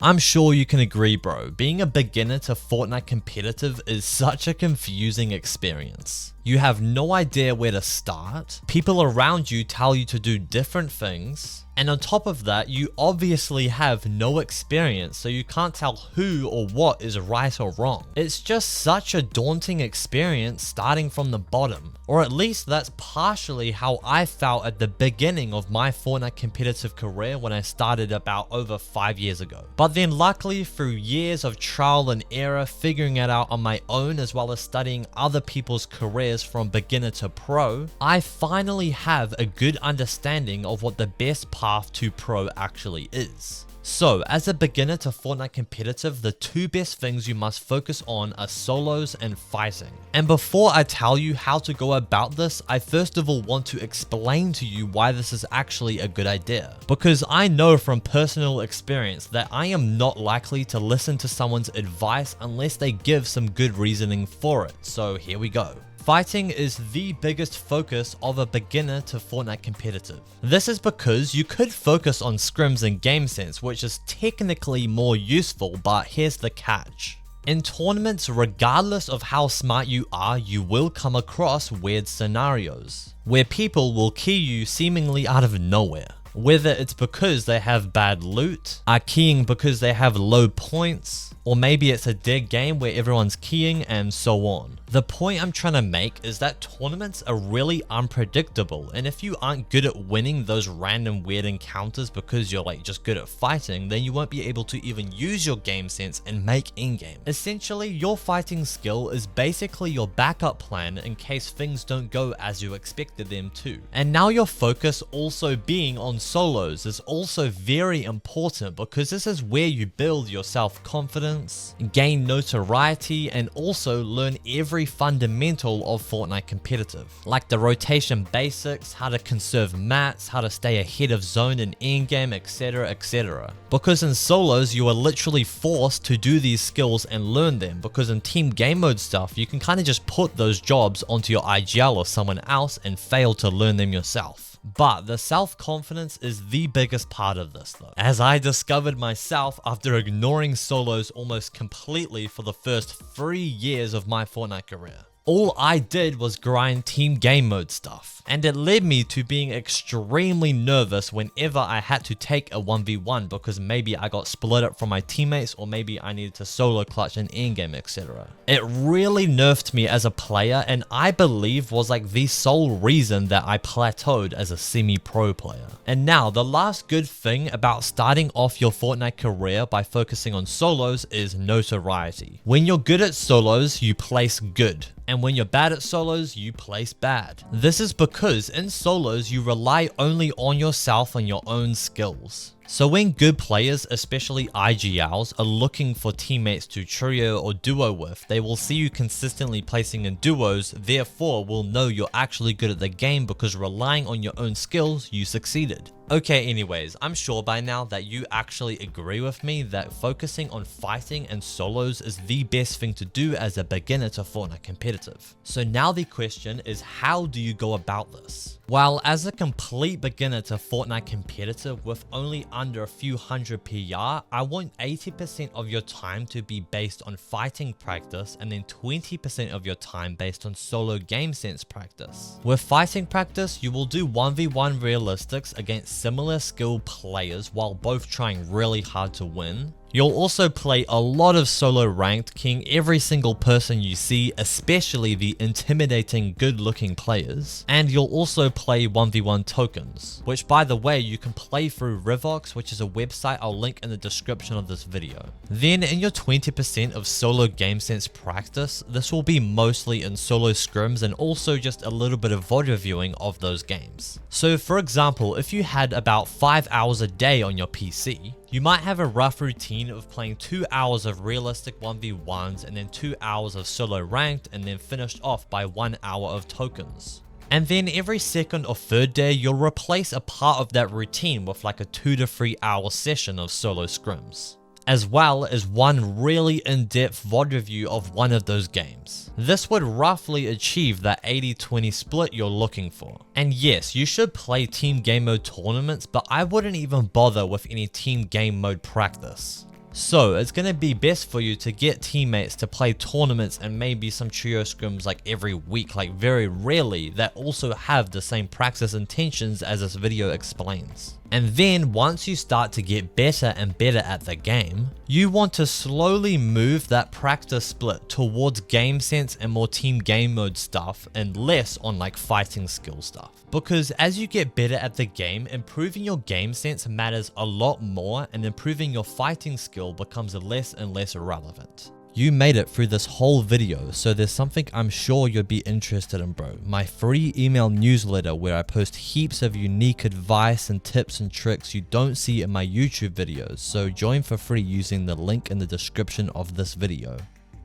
I'm sure you can agree, bro. Being a beginner to Fortnite competitive is such a confusing experience. You have no idea where to start, people around you tell you to do different things, and on top of that, you obviously have no experience, so you can't tell who or what is right or wrong. It's just such a daunting experience starting from the bottom, or at least that's partially how I felt at the beginning of my Fortnite competitive career when I started about over 5 years ago. But then luckily, through years of trial and error, figuring it out on my own as well as studying other people's careers from beginner to pro, I finally have a good understanding of what the best path to pro actually is. So, as a beginner to Fortnite competitive, the two best things you must focus on are solos and fighting. And before I tell you how to go about this, I first of all want to explain to you why this is actually a good idea. Because I know from personal experience that I am not likely to listen to someone's advice unless they give some good reasoning for it. So here we go. Fighting is the biggest focus of a beginner to Fortnite competitive. This is because you could focus on scrims and game sense, which is technically more useful, but here's the catch. In tournaments, regardless of how smart you are, you will come across weird scenarios, where people will key you seemingly out of nowhere. Whether it's because they have bad loot, are keying because they have low points, or maybe it's a dead game where everyone's keying and so on. The point I'm trying to make is that tournaments are really unpredictable, and if you aren't good at winning those random weird encounters because you're just good at fighting, then you won't be able to even use your game sense and make in-game. Essentially, your fighting skill is basically your backup plan in case things don't go as you expected them to. And now your focus also being on solos is also very important because this is where you build your self-confidence, gain notoriety, and also learn every fundamental of Fortnite competitive, like the rotation basics, how to conserve mats, how to stay ahead of zone and in-game, etc, etc. Because in solos you are literally forced to do these skills and learn them, because in team game mode stuff you can kind of just put those jobs onto your IGL or someone else and fail to learn them yourself. But the self-confidence is the biggest part of this though, as I discovered myself after ignoring solos almost completely for the first 3 years of my Fortnite career. All I did was grind team game mode stuff, and it led me to being extremely nervous whenever I had to take a 1v1 because maybe I got split up from my teammates, or maybe I needed to solo clutch an in-game, etc. It really nerfed me as a player, and I believe was the sole reason that I plateaued as a semi-pro player. And now, the last good thing about starting off your Fortnite career by focusing on solos is notoriety. When you're good at solos, you place good. And when you're bad at solos, you place bad. This is because in solos, you rely only on yourself and your own skills. So when good players, especially IGLs, are looking for teammates to trio or duo with, they will see you consistently placing in duos, therefore will know you're actually good at the game because relying on your own skills, you succeeded. Okay, anyways, I'm sure by now that you actually agree with me that focusing on fighting and solos is the best thing to do as a beginner to Fortnite competitive. So now the question is, how do you go about this? Well, as a complete beginner to Fortnite competitive with only under a few hundred PR, I want 80% of your time to be based on fighting practice and then 20% of your time based on solo game sense practice. With fighting practice, you will do 1v1 realistics against similar skill players while both trying really hard to win. You'll also play a lot of solo ranked, keying every single person you see, especially the intimidating good looking players. And you'll also play 1v1 tokens, which by the way you can play through Rivox, which is a website I'll link in the description of this video. Then in your 20% of solo game sense practice, this will be mostly in solo scrims and also just a little bit of VOD reviewing of those games. So for example, if you had about 5 hours a day on your PC, you might have a rough routine of playing 2 hours of realistic 1v1s and then 2 hours of solo ranked, and then finished off by 1 hour of tokens. And then every second or third day, you'll replace a part of that routine with a 2 to 3 hour session of solo scrims, as well as one really in-depth VOD review of one of those games. This would roughly achieve that 80-20 split you're looking for. And yes, you should play team game mode tournaments, but I wouldn't even bother with any team game mode practice. So it's going to be best for you to get teammates to play tournaments and maybe some trio scrims like every week, like very rarely, that also have the same practice intentions as this video explains. And then once you start to get better and better at the game, you want to slowly move that practice split towards game sense and more team game mode stuff and less on like fighting skill stuff. Because as you get better at the game, improving your game sense matters a lot more and improving your fighting skill becomes less and less relevant. You made it through this whole video, so there's something I'm sure you'd be interested in, bro. My free email newsletter where I post heaps of unique advice and tips and tricks you don't see in my YouTube videos, so join for free using the link in the description of this video.